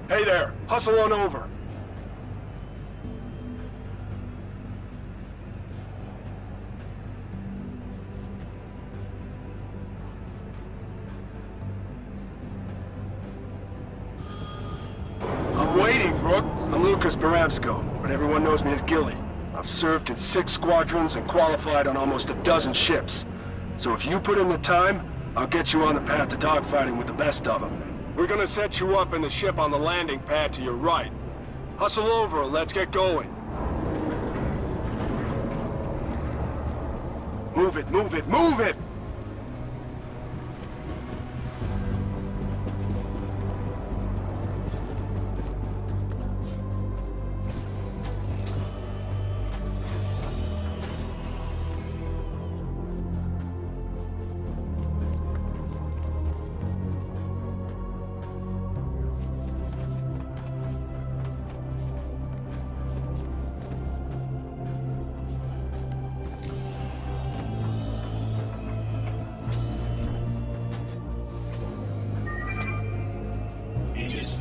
Hey there, hustle on over. I'm waiting, Brooke. I'm Lucas Baramsko, but everyone knows me as Gilly. I've served in 6 squadrons and qualified on almost a dozen ships. So if you put in the time, I'll get you on the path to dogfighting with the best of them. We're gonna set you up in the ship on the landing pad to your right. Hustle over and let's get going. Move it, move it, move it!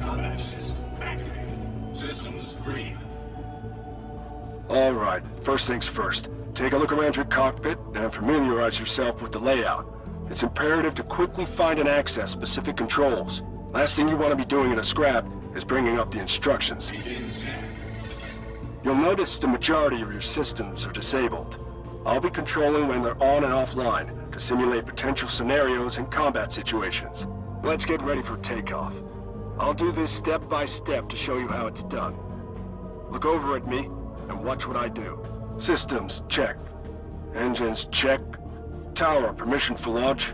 Combat system activated. Systems green. All right, first things first. Take a look around your cockpit and familiarize yourself with the layout. It's imperative to quickly find and access specific controls. Last thing you want to be doing in a scrap is bringing up the instructions. You'll notice the majority of your systems are disabled. I'll be controlling when they're on and offline to simulate potential scenarios and combat situations. Let's get ready for takeoff. I'll do this step by step to show you how it's done. Look over at me and watch what I do. Systems, check. Engines, check. Tower, permission for launch.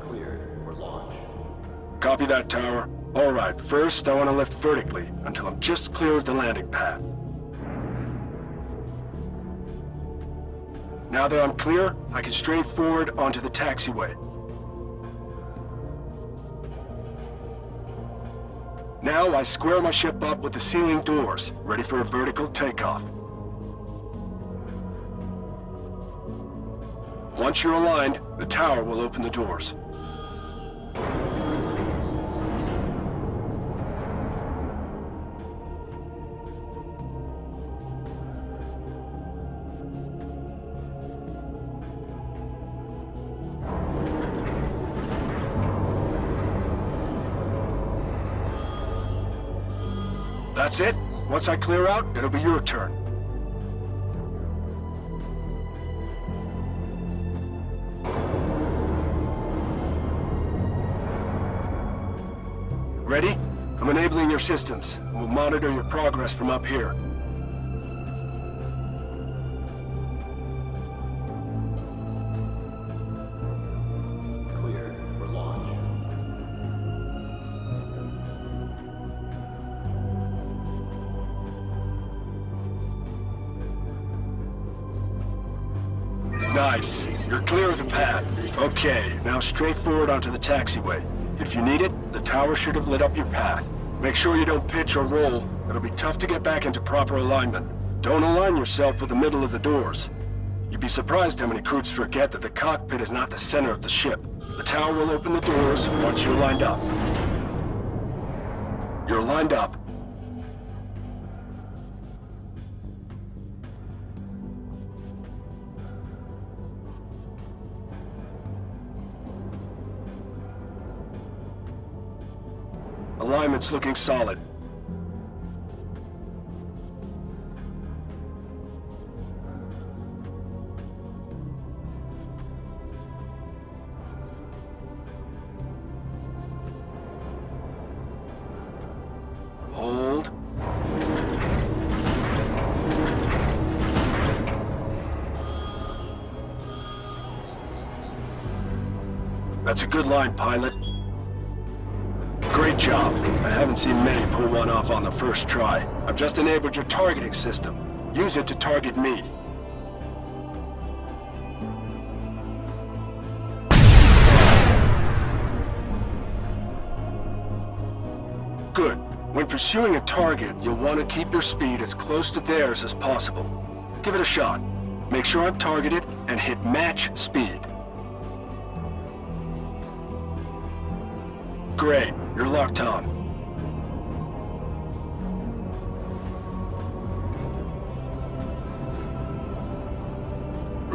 Cleared for launch. Copy that, Tower. All right, first I want to lift vertically until I'm just clear of the landing pad. Now that I'm clear, I can straight forward onto the taxiway. Now I square my ship up with the ceiling doors, ready for a vertical takeoff. Once you're aligned, the tower will open the doors. That's it. Once I clear out, it'll be your turn. Ready? I'm enabling your systems. We'll monitor your progress from up here. Cleared for launch. Nice. You're clear of the pad. Okay, now straight forward onto the taxiway. If you need it, the tower should have lit up your path. Make sure you don't pitch or roll. It'll be tough to get back into proper alignment. Don't align yourself with the middle of the doors. You'd be surprised how many crews forget that the cockpit is not the center of the ship. The tower will open the doors once you're lined up. You're lined up. Alignment's looking solid. Hold. That's a good line, pilot. Great job. I haven't seen many pull one off on the first try. I've just enabled your targeting system. Use it to target me. Good. When pursuing a target, you'll want to keep your speed as close to theirs as possible. Give it a shot. Make sure I'm targeted and hit match speed. Great. You're locked on.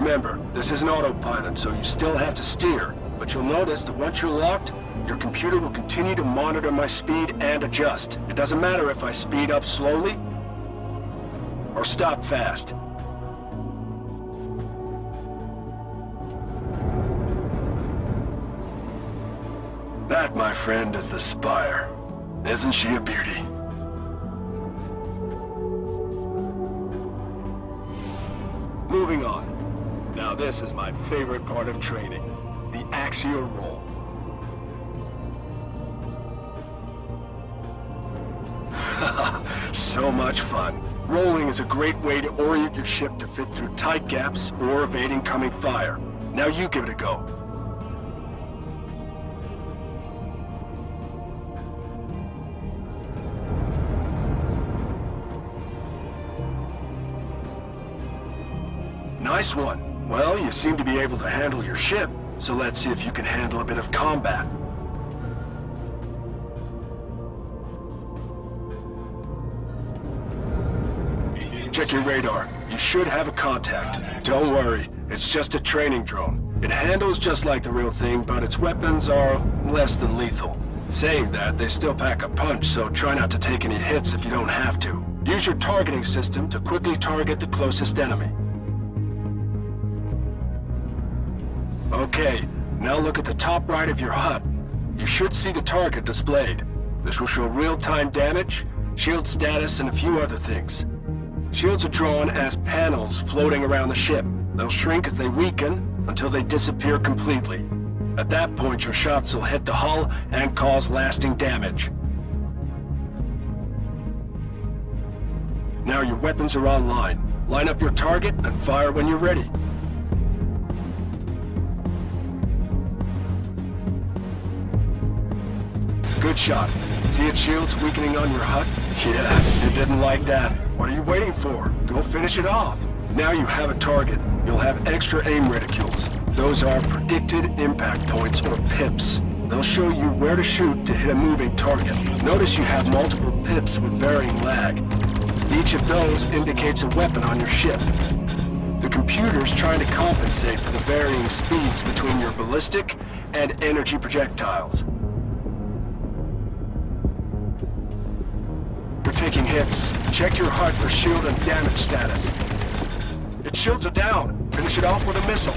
Remember, this is an autopilot, so you still have to steer. But you'll notice that once you're locked, your computer will continue to monitor my speed and adjust. It doesn't matter if I speed up slowly or stop fast. That, my friend, is the Spire. Isn't she a beauty? Moving on. Now this is my favorite part of training. The axial roll. So much fun. Rolling is a great way to orient your ship to fit through tight gaps or evade incoming fire. Now you give it a go. Nice one. Well, you seem to be able to handle your ship, so let's see if you can handle a bit of combat. Check your radar. You should have a contact. Don't worry, it's just a training drone. It handles just like the real thing, but its weapons are less than lethal. Saying that, they still pack a punch, so try not to take any hits if you don't have to. Use your targeting system to quickly target the closest enemy. Okay, now look at the top right of your HUD. You should see the target displayed. This will show real-time damage, shield status, and a few other things. Shields are drawn as panels floating around the ship. They'll shrink as they weaken until they disappear completely. At that point, your shots will hit the hull and cause lasting damage. Now your weapons are online. Line up your target and fire when you're ready. Good shot. See its shields weakening on your HUD? Yeah, you didn't like that. What are you waiting for? Go finish it off. Now you have a target. You'll have extra aim reticules. Those are predicted impact points, or pips. They'll show you where to shoot to hit a moving target. Notice you have multiple pips with varying lag. Each of those indicates a weapon on your ship. The computer's trying to compensate for the varying speeds between your ballistic and energy projectiles. You're taking hits. Check your HUD for shield and damage status. Its shields are down. Finish it off with a missile.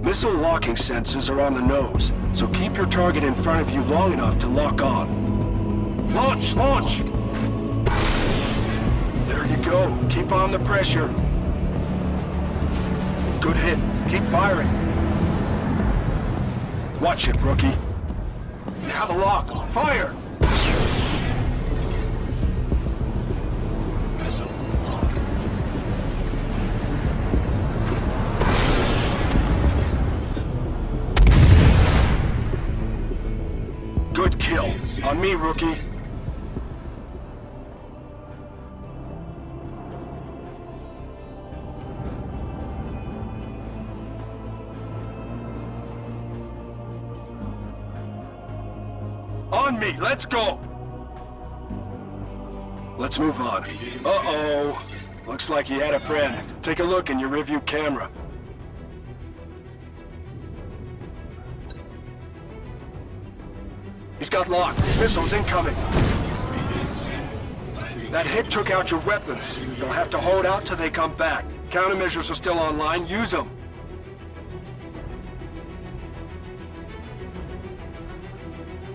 Missile locking sensors are on the nose, so keep your target in front of you long enough to lock on. Launch! Launch! There you go. Keep on the pressure. Good hit. Keep firing. Watch it, rookie. You have a lock. Fire! Good kill. On me, rookie. On me, let's go! Let's move on. Uh-oh. Looks like you had a friend. Take a look in your rearview camera. He's got lock. Missiles incoming. That hit took out your weapons. You'll have to hold out till they come back. Countermeasures are still online. Use them.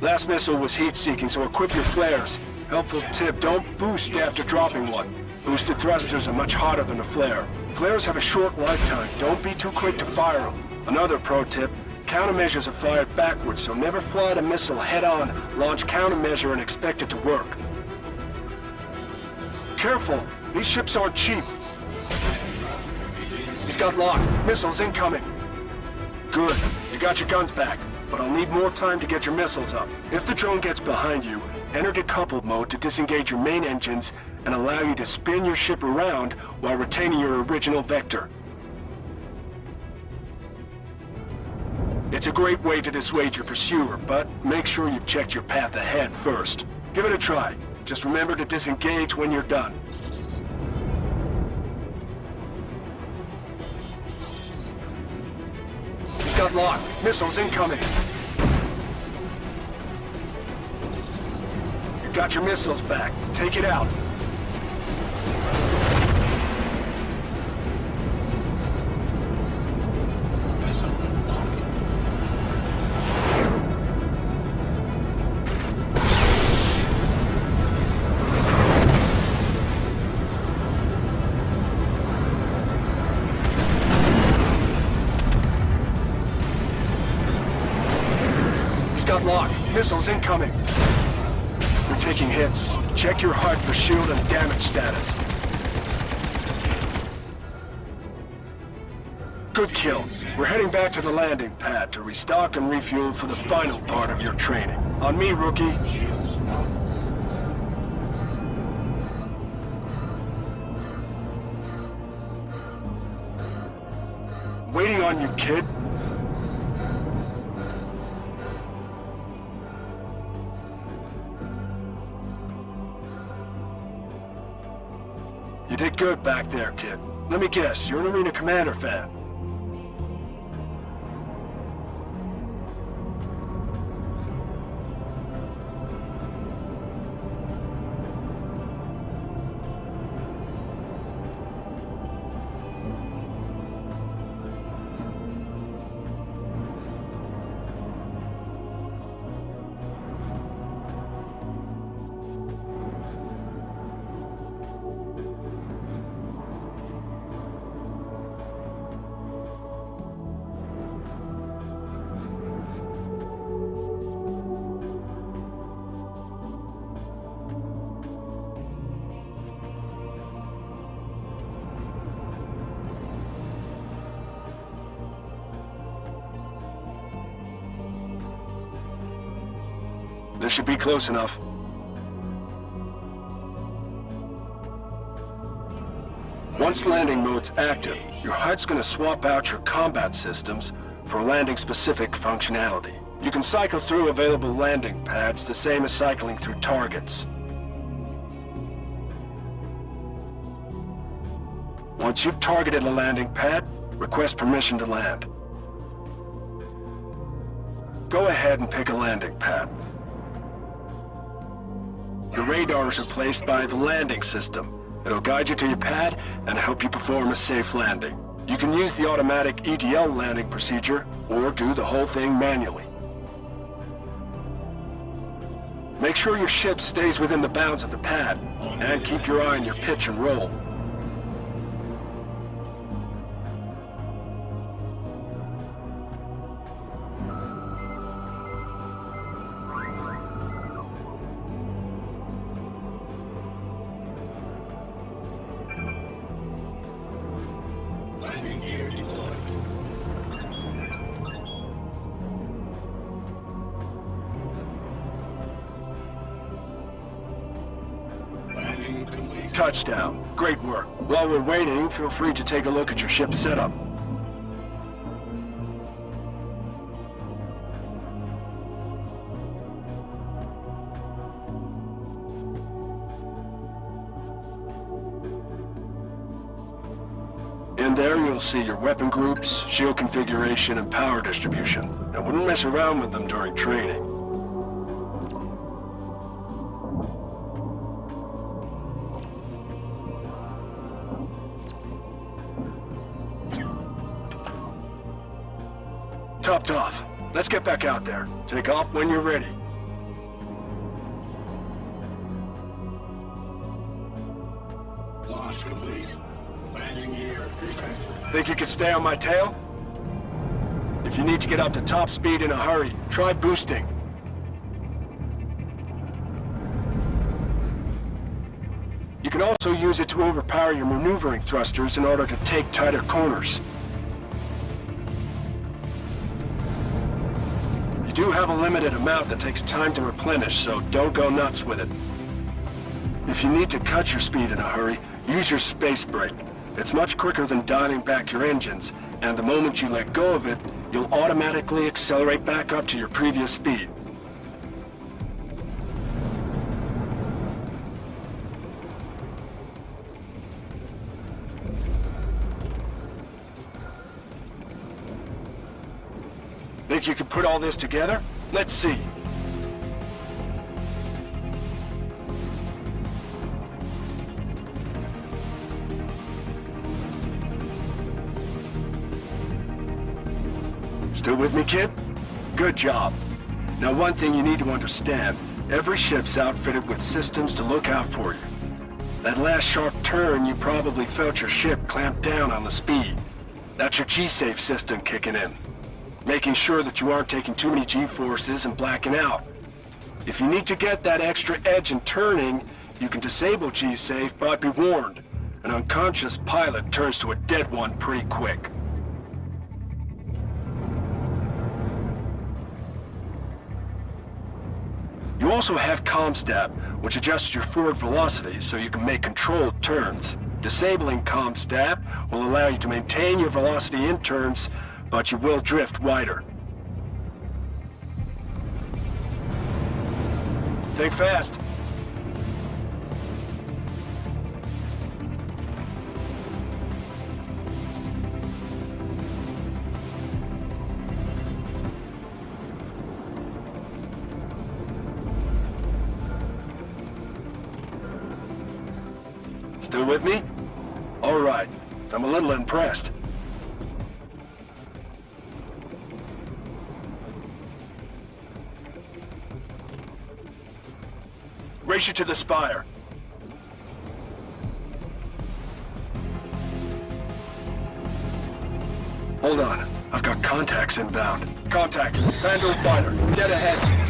Last missile was heat-seeking, so equip your flares. Helpful tip, don't boost after dropping one. Boosted thrusters are much hotter than a flare. Flares have a short lifetime. Don't be too quick to fire them. Another pro tip, countermeasures are fired backwards, so never fly a missile head-on, launch countermeasure, and expect it to work. Careful, these ships aren't cheap. He's got lock. Missiles incoming. Good, you got your guns back. But I'll need more time to get your missiles up. If the drone gets behind you, enter decoupled mode to disengage your main engines and allow you to spin your ship around while retaining your original vector. It's a great way to dissuade your pursuer, but make sure you've checked your path ahead first. Give it a try. Just remember to disengage when you're done. He's got lock. Missiles incoming. You got your missiles back. Take it out. Got lock. Missiles incoming. You're taking hits. Check your heart for shield and damage status. Good kill. We're heading back to the landing pad to restock and refuel for the final part of your training. On me, rookie. Waiting on you, kid. You did good back there, kid. Let me guess, you're an Arena Commander fan. This should be close enough. Once landing mode's active, your HUD's gonna swap out your combat systems for landing-specific functionality. You can cycle through available landing pads the same as cycling through targets. Once you've targeted a landing pad, request permission to land. Go ahead and pick a landing pad. Your radars are placed by the landing system. It'll guide you to your pad and help you perform a safe landing. You can use the automatic ETL landing procedure or do the whole thing manually. Make sure your ship stays within the bounds of the pad and keep your eye on your pitch and roll. Landing gear deployed. Landing complete. Touchdown. Great work. While we're waiting, feel free to take a look at your ship's setup. In there, you'll see your weapon groups, shield configuration, and power distribution. I wouldn't mess around with them during training. Topped off. Let's get back out there. Take off when you're ready. Launch complete. Landing gear retracted. Think you could stay on my tail? If you need to get up to top speed in a hurry, try boosting. You can also use it to overpower your maneuvering thrusters in order to take tighter corners. You do have a limited amount that takes time to replenish, so don't go nuts with it. If you need to cut your speed in a hurry, use your space brake. It's much quicker than dialing back your engines, and the moment you let go of it, you'll automatically accelerate back up to your previous speed. Think you can put all this together? Let's see. Still with me, kid? Good job. Now, one thing you need to understand, every ship's outfitted with systems to look out for you. That last sharp turn, you probably felt your ship clamp down on the speed. That's your G-Safe system kicking in, making sure that you aren't taking too many G-forces and blacking out. If you need to get that extra edge in turning, you can disable G-Safe, but be warned, an unconscious pilot turns to a dead one pretty quick. You also have ComStab, which adjusts your forward velocity so you can make controlled turns. Disabling ComStab will allow you to maintain your velocity in turns, but you will drift wider. Think fast. Still with me? All right. I'm a little impressed. Race you to the spire. Hold on. I've got contacts inbound. Contact. Vandal fighter. Dead ahead.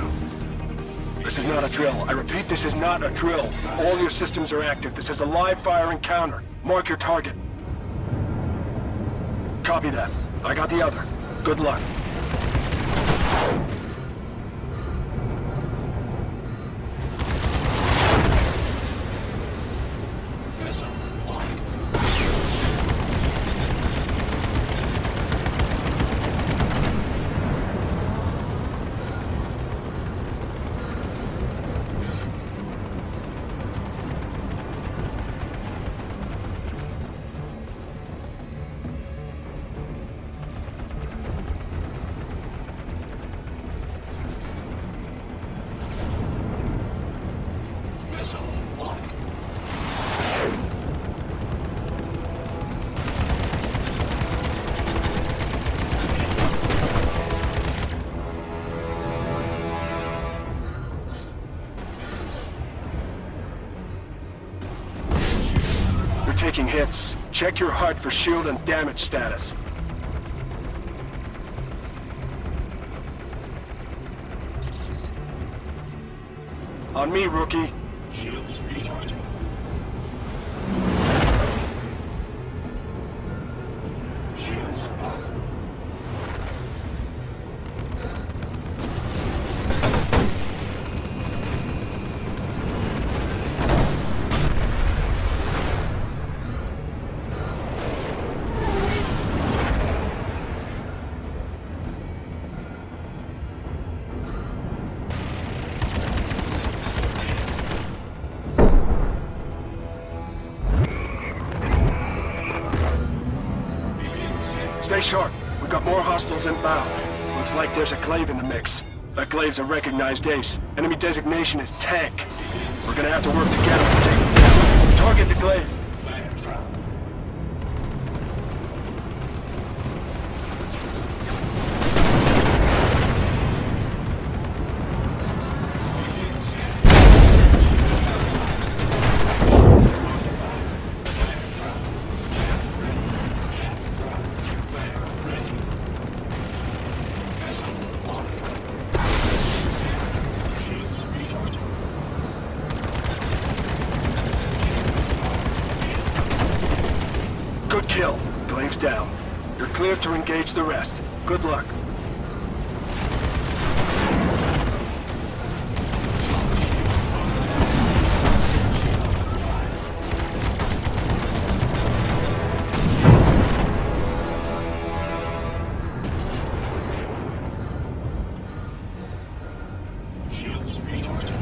This is not a drill. I repeat, this is not a drill. All your systems are active. This is a live fire encounter. Mark your target. Copy that. I got the other. Good luck. Taking hits. Check your HUD for shield and damage status. On me, rookie. Shields recharging. Shields up. Stay sharp. We've got more hostiles inbound. Looks like there's a glaive in the mix. That glaive's a recognized ace. Enemy designation is tank. We're gonna have to work together to take it down. Target the glaive. Fire trap. Good kill. Glaive's down. You're cleared to engage the rest. Good luck. Shields recharging.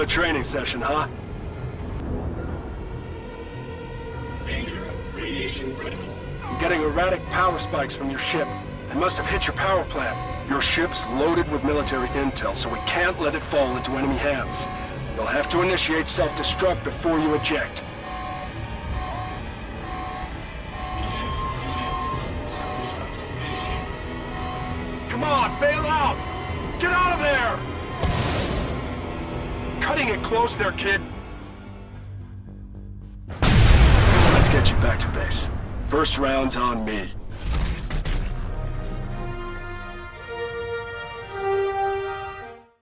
Another training session, huh? Danger. Radiation critical. I'm getting erratic power spikes from your ship. They must have hit your power plant. Your ship's loaded with military intel, so we can't let it fall into enemy hands. You'll have to initiate self-destruct before you eject. Self-destruct initiated. Come on, bail out! Get out of there! Cutting it close there, kid. Let's get you back to base. First round's on me.